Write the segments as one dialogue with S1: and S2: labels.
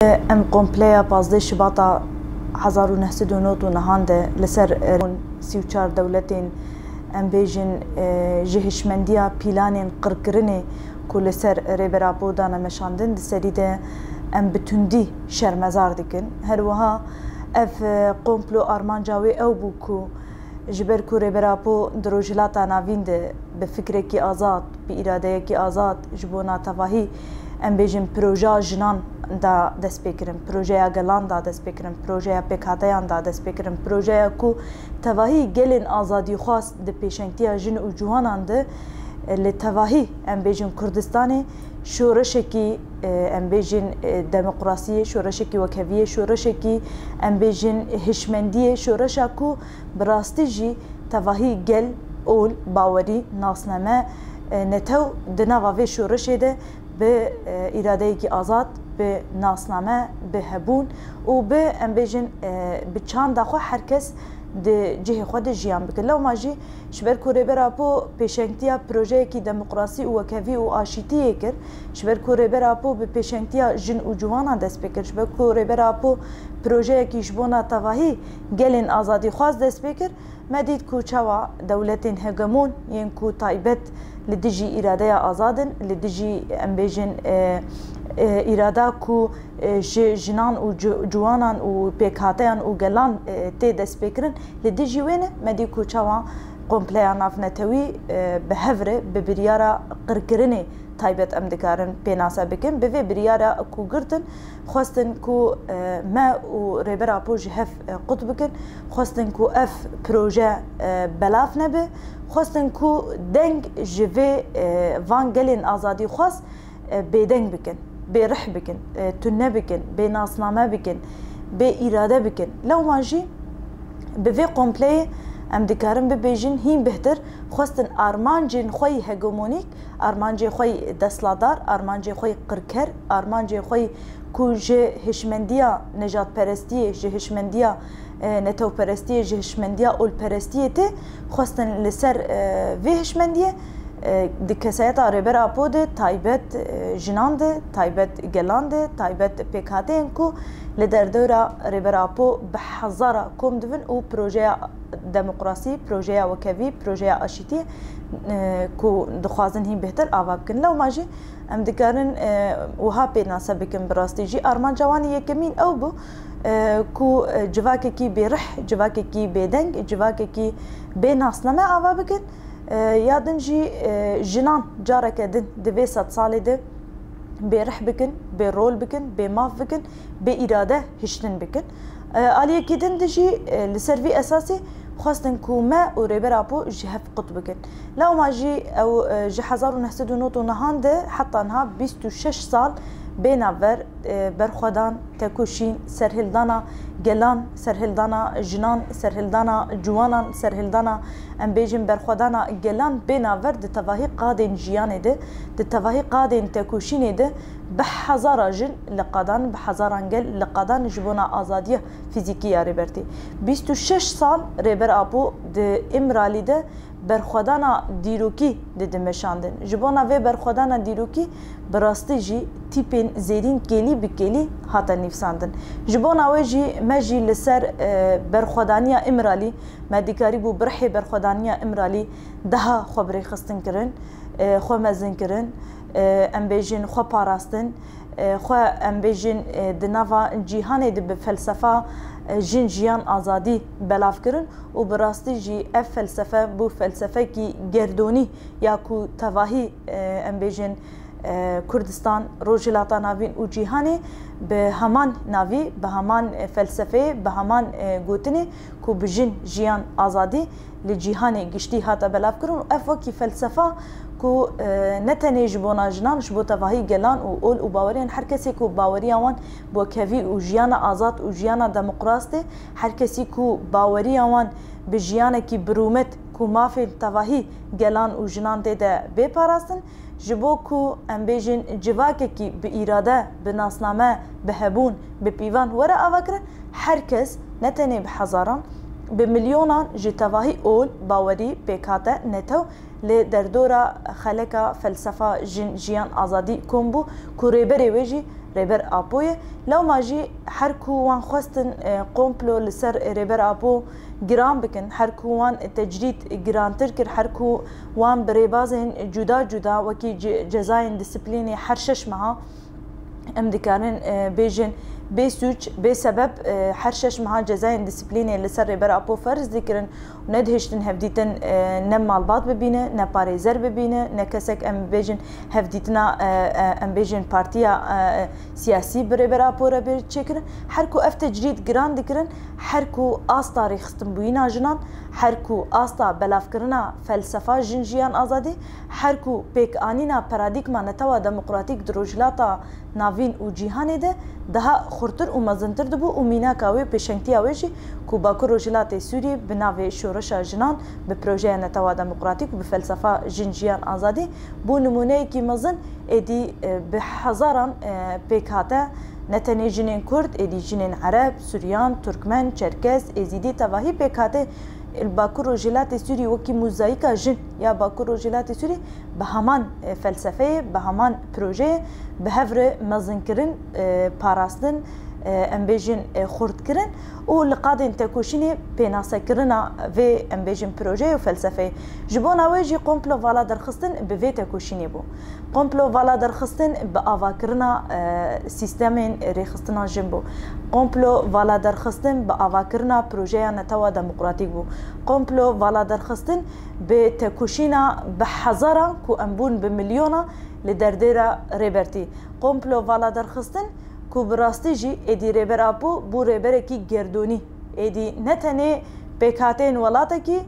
S1: ام کۆمپلەیە 15 شباتا 1990 نەهانده لەسەر 34 دەولەتên em bêjin ji hişmendiya pîlanên qirkirinê ku li ser rêberapû dane meşandin di serî de em bi tundî şermezar dikin. Her wiha ev komplo armanca wê ew bû ku ji ber ku rêberapû di rojhilata navîn de bi fikrekî azad, bi îradeyekî azad ji bo natevahî em bêjin proja jinan da dest pê kirin, projeya gelan da dest pê kirin, projeya pêkhateyan da dest pê kirin, projeya ku tevahî gelên azadîxwaz di pêşengtiya jin û ciwanan de li tevahî em bêjin Kurdistanê şoreşekî em bêjin demokrasiyê, şoreşekî wekheviyê, şoreşekî em bêjin hişmendiyê, şoreşa ku bi rastî jî tevahî gel ol bawerî nasname netew di nava vê şoreşê de bi îradeyekî azad, bi nasname, bi hebûn û bi em bêjin bi çanda xwe herkes di cihê xwe de jiyan bikin. Lewma jî ji ber ku rêberapû pêşengtiya projeyekî demokrasî û wekevî û aşîtiyê kir, ji ber ku rêberapû bi pêşengtiya jin û ciwanan dest pê kir, ji ber ku rêberapû projeyekî ji bo natevahî gelên azadîxwaz dest pê kir, me dît ku çawa dewletên hegemon yên ku taybet li dijî îradeya azadin, li dijî em bêjin îrada ku ji jinan û ciwanan û pêkhateyan û gelan tê dest pê kirin, li dijî wê ne me dî ku çawa kompleya navnetewî bi hev re bi biryara qirkirinê taybet em dikarin pênase bikin. Bi vê biryara ku girtin, xwestin ku me û rêberapû ji hev qut bikin, xwestin ku ev proje belav nebe, xwestin ku deng ji vê van gelên azadîxwaz bêdeng bikin, bêrih bikin, tune bikin, bênasname bikin, bê îrade bikin. Lewma jî bi vê kompleyê em dikarin bibêjin hîn bihtir xwestin armancên xwe hegemonîk, armancê xwe destladar, armancê xwe qirker, armancê xwe ku ji hişmendiya nejatperestiyê, ji hişmendiya netewperestiyê, ji hişmendiya olperestiyê tê xwestin li ser vê hişmendiyê di kesayeta rêberapû de taybet jinan de, taybet gelan de, taybet pêkhateyên ku li derdora rêberapû bi hezara kom dibin û projeya demokrasî, projeya wekevî, projeya aşîtiyê ku dixwazin hîn bêhtir ava bikin. Lewma jî em dikarin wiha pênase bikin bi rastî jî armanca wan yekemîn ew bû ku civakekî bêrih, civakekî bêdeng, civakekî bênasname ava bikin. Ya din jî jinan careke din di vê sed salê de bêrih bikin, bêrol bikin, bêmav bikin, bê îrade hiştin bikin. Aliyekî din de jî li ser vî esasê xwestin ku me û rêberapû ji hev qut bikin. Lewma jî ew ji 1990 nihan de heta niha 26 sal bênaver berxwedan, tekoşîn, serhildana gelan, serhildana jinan, serhildana ciwanan, serhildana em bêjin berxwedana gelan bênaver di tevahî qadên jiyanê de, di tevahî qadên tekoşînê de bi hezara jin li qadan, bi hezaran gel li qadan ji bona azadiya fîzîkî ya rêbertî. 26 sal rêberapû di İmralî de berxwedana dîrokî de dimeşandin. Ji bona vê berxwedana dîrokî bi rastî jî tîpên zêrîn kelî bi kelî hate nîvsandin. Ji bona wê jî me jî li ser berxwedaniya İmralî, me dîkarî bû birhê berxwedaniya İmralî daha xwe birêxistin kirin, xwe mezin kirin, em bêjin xwe parastin, xwe em bêjin di nava cîhanê de bi felsefa jin jiyan azadî belav kirin û bi rastî jî ev felsefe bû felsefekî gerdonî ya ku tevahî em bêjin Kurdistan, rojhilata navîn û cîhanê bi heman navî, bi heman felsefeyê, bi heman gotinê ku bi jin jiyan azadî li cîhanê giştî hate belav kirin û ev wekî felsefa ku ne tenê ji bona jinan, ji bo tevahî gelan û ol û baweriyan her kesê ku baweriya wan bi wekevî û jiyana azad û jiyana demokrast e, her kesî ku baweriya wan bi jiyanekî birûmet ku mafên tevahî gelan û jinan tê de bêparastin, ji bo ku em bêjin civakekî bi îrade, bi nasname, bi hebûn, bi pîvan were ava kirin, her kes ne tenê bi hezaran, bi milyonan ji tevahî ol, bawerî, pêkhate, netew li derdora xeleka felsefa jin jiyan azadî kom bû ku rêberê wê jî ريبر ابوي لو ماجي حركو وان خواستن قومبلو لسر ريبر ابو جرام بكن حركو وان تجديد جران تركر حركو وان بريبازن جدا جدا وكي جزاين ديسيبليني حرشش معها ام دكارن بيجن بسوج بسبب حرشش مع جزاين ديسيبليني اللي سر ريبر ابو فرز ذكرن وندهشتن هفديتن نم مالبات ببينه نباريزر ببينه نكسك ام بيجن هفديتنا ام بيجن بارتيا سياسي بريبر ابو ربير تشكر حركو اف تجريد جران ذكرن حركو آس تاريخ استنبوينا جنان حركو آستا بلافكرنا فلسفه جنجيان ازادي حركو بيك انينا باراديكما نتوا ديمقراطيك دروجلاتا ناوین و جیهان ده ده خورتر و مزنتر دبو و مینا کاوی پیشنگتی آویجی کو باکو روجلات سوری بناوی شورش جنان به پروژه نتوا دموکراتیک و به فلسفه جنجیان آزادی بو نمونه کی مزن ادی به هزاران پیکاته نتنی جنین کرد ادی جنین عرب سوریان ترکمن چرکس ازیدی تواهی پیکاته الباكو روجلات سوري وكي موزايكا جن يا باكو روجلات سوري بهمان فلسفه بهمان بروجي بهفر مزنكرن باراستن امبيجن خورد كرن ولقادن تكوشيني بيناسا كرنا في امبيجن بروجي وفلسفه جبونا ويجي قومبلو فالا درخستن بفي تكوشيني بو قومبلو فالا درخستن بافا كرنا سيستمين ريخستنا جنبو قومبلو فالا درخستن بافا كرنا بروجي نتوا ديمقراطيك بو قومبلو فالا درخستن بتكوشينا بحزارة كو امبون بمليونا لدرديرا ريبرتي قومبلو فالا درخستن کو براستی جی ادی ریبر آپو بو ریبر کی گردونی ادی نتنه پیکاتین ولاتا کی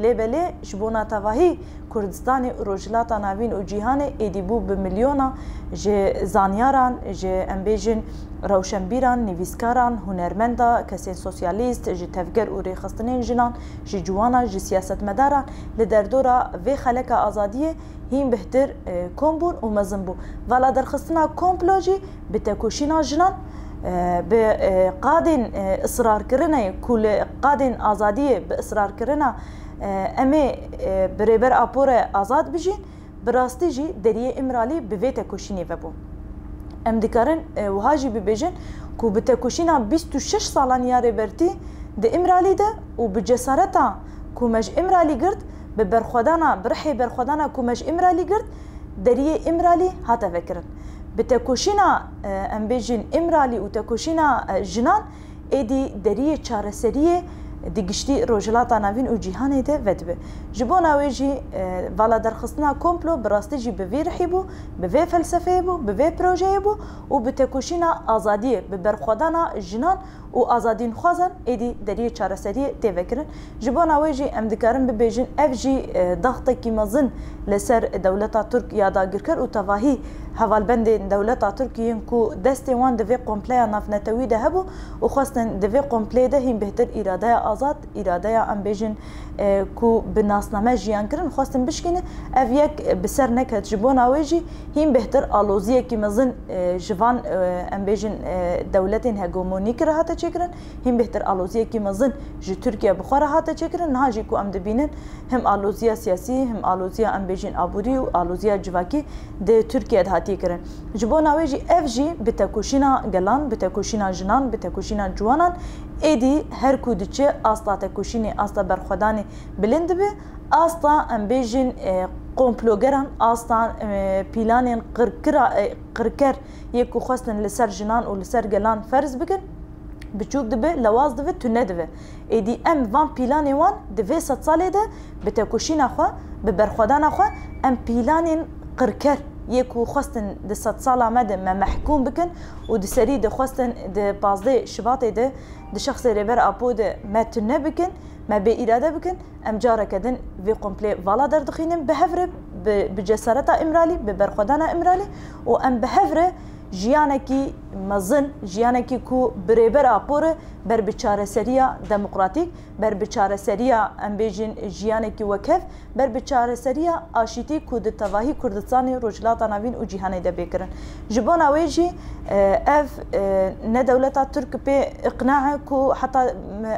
S1: لیبلی شبونا تواهی کردستان روجلاتا ناوین و جیهان ادی بو بملیونا جه زانیاران جه امبیجن روشنبیران نویسکاران هنرمندا کسین سوسیالیست جه تفگر و ریخستنین جنان جه جوانا جه سیاست مداران لدردورا وی خلق آزادیه هیم بهتر کمبون و مزن بو والا درخستنا کمپلوجی بتکوشینا جنان به قادن اصرار کرنه کل قادن آزادیه به اصرار کرنه امی بريبر آپور آزاد بجین براستی جی دریه امرالی به وی تکوشینی و بو ام دکارن وهاجی ببیجن کو به تکوشینا 26 سالان یا ریبرتی ده امرالی ده و بجسارتا کو مج امرالی گرد به برخودانا برحی برخودانا کو مج امرالی گرد دریه امرالی هاتا فکرن به تکوشینا ام بیجن امرالی و تکوشینا جنان ایدی دریه چارسریه دیگشتی روجلاتا ناوین و جیهانی ده ودبه جبونا ویجی والا درخستنا کمپلو براستی جی به وی رحی بو به وی فلسفه بو به وی پروژه بو و به تکوشینا آزادیه به برخودانا جنان و آزادین خوازن ایدی دریه چارسریه تیوکرن جبونا ویجی ام دکارن ببیجن اف جی ضغطه کی مزن لسر دولتا ترک یادا گرکر و تواهی حوالبند دولتا ترکیه کو دستی وان دوی قمپلیا نافنتوی ده هبو و خواستن دوی قمپلی ده هم بهتر اراده آزاد اراده ام بیجن کو بناسنامه جیان کرن خواستن بشکنه اف یک بسر نکت جبون آویجی هم بهتر آلوزیه کی مزن جوان ام بیجن دولتین هگومونی کرده هاته چکرن هم بهتر آلوزیه کی مزن جو ترکیه بخوره هاته چکرن نهاجی کو ام دبینن هم آلوزیه سیاسی هم آلوزیه ام بیجن آبوری و آلوزیه جواکی ده ترکیه ده تيكرن جبونا ويجي اف جي بتكوشينا جلان بتكوشينا جنان بتكوشينا جوانان ايدي هر كودچه استا تكوشيني استا برخداني بلند به استا امبيجن قومبلوگران استا بلانين قركر يكو خصن لسر جنان و لسر جلان فرض بكن بچوك دبه لواز دبه تونه دبه ايدي ام وان بلاني وان دبه 100 ساله ده بتكوشينا خو ببرخدان خو ام بلانين قركر يكو خواستن ده 100 ساله مده ما محكوم بكن و ده سري ده خواستن ده 15 شباط ده شخص ريبر ابو ده ما تنه بكن ما بإرادة بكن ام جاره كدن في قمبلي فالا دردخينن بهفره بجسارتا امرالي ببرخدانا امرالي و ام بهفره جیانکی مزن جیانکی کو بريبر ابور بر بچاره سریا دموکراتیک بر بچاره سریا ام بیجن جیانکی وکف بر بچاره سریا آشتی کو د تواهی کردستان روجلاتا ناوین او جهان ده بکرن جبون اویجی اف نه دولتا ترک په اقناع کو حتی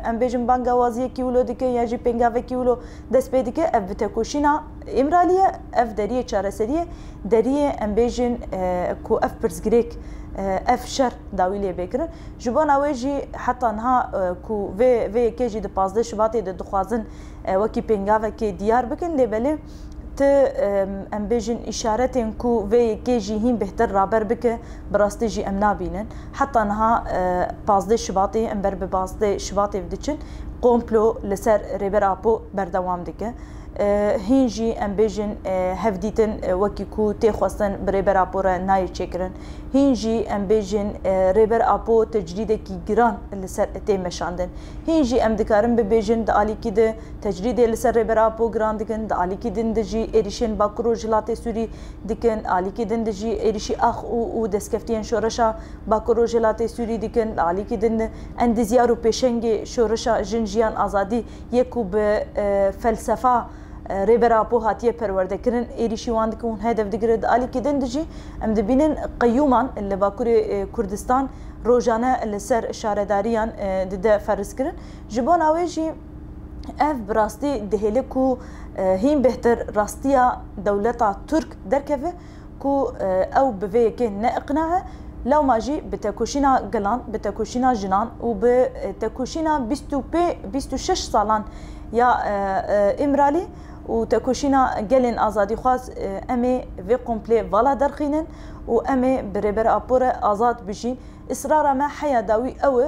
S1: ام بیجن بانگا وازی کیولو دکه یا جی پنگاوه کیولو دس بدکه اف تکوشینا امرالیه اف دریه چاره سریه دریه ام بیجن کو اف پرسگریک اف شر داوی لی بکرن جبان اویجی حتی نها کو و کیجی د 15 شباتی د دخوازن وکی پنگاوه که دیار بکن لیبلی ت ام بیجن اشارتین کو و کیجی هین بهتر رابر بکه براستی جی ام نابینن حتی نها 15 شباتی ام بر به 15 شباتی بدچن قومپلو لسر ریبر آپو بردوام دکه هینجی ام بیجن هفدیتن وکی کو تخواستن ریبر آپو را نای چکرن هینجی ام بیجن ریبر آپو تجرید کی گران لسر تی مشاندن هینجی ام دکارن ببیجن د آلی کی د تجرید لسر ریبر آپو گران دکن د آلی کی دن دجی ایریشن باکرو جلات سوری دکن آلی کی دن دجی ایریشی اخ او دسکفتین شورشا باکرو جلات سوری دکن آلی کی دن اندزیارو پیشنگ شورشا جنجیان آزادی یکو به فلسفه ریبر آپو هاتیه پرورده کرن ایریشی وان دکون هدف دگرد آلی که دن دجی ام دبینن قیومان اللي باکور کردستان روزانه اللي سر شارداریان دده فرز کرن جبان آویجی اف براستی دهیله کو هین بهتر راستیا دولتا ترک درکوه کو او بوی که نه اقناعه لو ماجي بتكوشينا قلان بتكوشينا جنان وبتكوشينا 26 سالان يا امرالي وتكوشينا قلن ازادي خاص امي في كومبلي فالا درخينن وامي بريبر ابور ازاد بجين اصرار ما حيا داوي او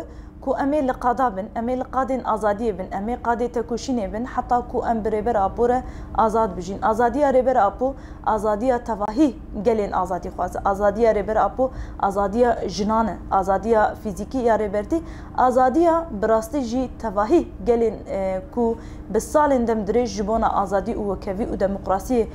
S1: كو امي لقادا بن امي لقادين ازاديه بن امي قادي تكوشيني بن حتى كو ام بريبر ابور ازاد بجين ازاديه ريبر ابو ازاديه تواهي قلن ازادي خاص ازاديه ريبر ابو ازاديه جنانه ازاديه فيزيكي يا ريبرتي ازاديه براستي جي تواهي قلن كو بالسال دم دريج جبونا ازادي وكفي وديمقراطيه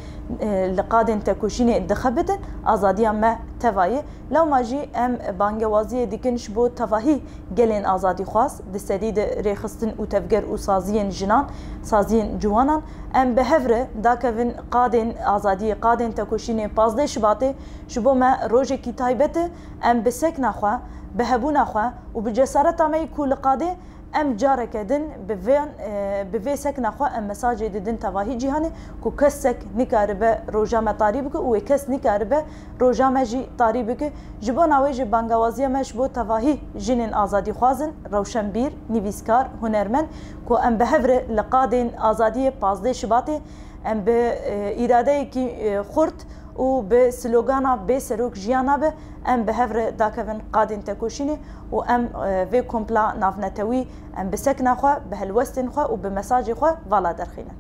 S1: لقادين تكوشيني دخبتن ازاديه ما تواهي لو ما جي ام بانجوازيه ديكنش بو تواهي قلن ازادي خاص دستديد ريخستن وتفجر وسازين جنان سازين جوانان ام بهفره داكفن قادن ازادي قادن تكوشيني 15 شباطي شبو ما روجي كي تايبته ام بسكنا خوا بهبونا خوا وبجسارت ما كل قاده ام جارك دن بفي سكنا خوا ام مساجد دن تواهي جهاني كو كسك نكاربه روجا طاريبك وكس نكاربه روجا ماجي طاريبك جبونا ويجي بانغوازيه مش بو تواهي جنن ازادي خوازن روشنبير نيفيسكار هنرمن كو ام بهفر لقادن ازادي 15 شباطي ام باراده كي خرط و به سلوگانا به سروک جیانا به ام به هفر داکوین قادن تکوشینی و ام وی کمپلا نافنتوی ام به سکنا خو به هلوستن خو و به مساج خو والا درخینه